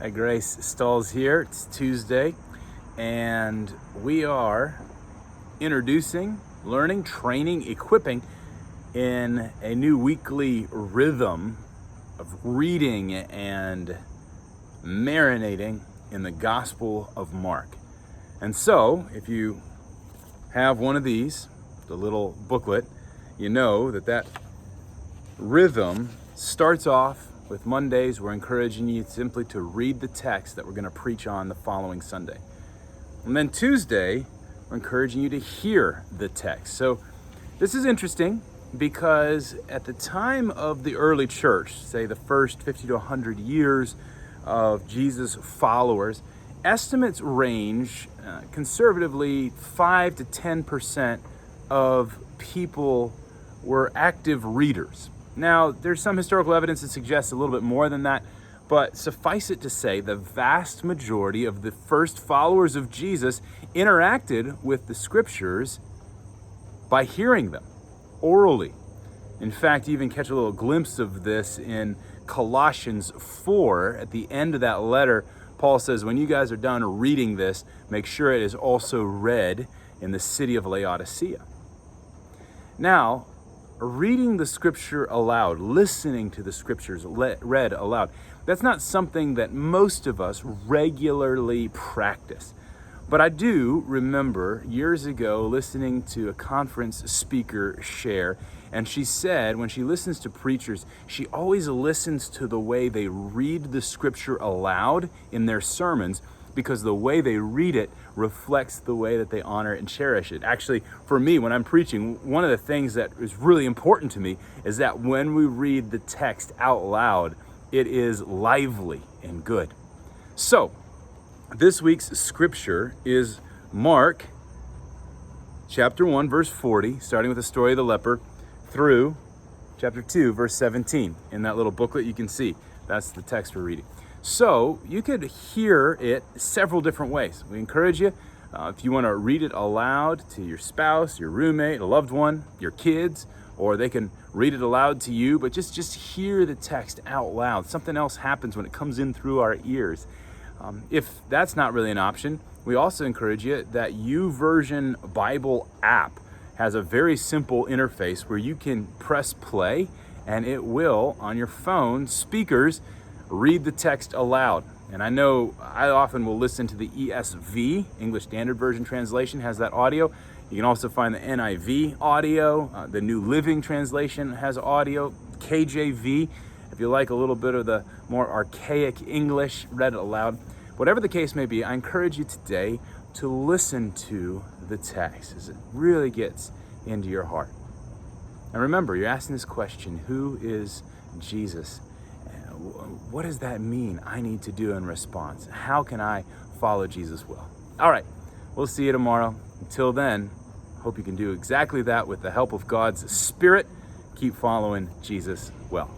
Hi, Grace Stalls here. It's Tuesday, and we are introducing, learning, training, equipping in a new weekly rhythm of reading and marinating in the Gospel of Mark. And so, if you have one of these, the little booklet, you know that rhythm starts off with Mondays. We're encouraging you simply to read the text that we're going to preach on the following Sunday. And then Tuesday, we're encouraging you to hear the text. So this is interesting because at the time of the early church, say the first 50 to 100 years of Jesus' followers, estimates range conservatively 5 to 10% of people were active readers. Now, there's some historical evidence that suggests a little bit more than that, but suffice it to say, the vast majority of the first followers of Jesus interacted with the scriptures by hearing them orally. In fact, you even catch a little glimpse of this in Colossians 4. At the end of that letter, Paul says, when you guys are done reading this, make sure it is also read in the city of Laodicea. Now, reading the scripture aloud, listening to the scriptures read aloud, that's not something that most of us regularly practice. But I do remember years ago listening to a conference speaker share, and she said when she listens to preachers, she always listens to the way they read the scripture aloud in their sermons, because the way they read it reflects the way that they honor and cherish it. Actually, for me, when I'm preaching, one of the things that is really important to me is that when we read the text out loud, it is lively and good. So, this week's scripture is Mark chapter 1, verse 40, starting with the story of the leper, through chapter 2, verse 17. In that little booklet you can see, that's the text we're reading. So you could hear it several different ways. We encourage you, if you want to read it aloud to your spouse, your roommate, a loved one, your kids, or they can read it aloud to you, but just hear the text out loud. Something else happens when it comes in through our ears. If that's not really an option, we also encourage you that YouVersion Bible app has a very simple interface where you can press play and it will, on your phone speakers, read the text aloud. And I know I often will listen to the ESV, English Standard Version translation, has that audio. You can also find the NIV audio. The New Living Translation has audio. KJV, if you like a little bit of the more archaic English read aloud. Whatever the case may be, I encourage you today to listen to the text as it really gets into your heart. And remember, you're asking this question, who is Jesus? What does that mean I need to do in response? How can I follow Jesus well? All right, we'll see you tomorrow. Until then, hope you can do exactly that with the help of God's Spirit. Keep following Jesus well.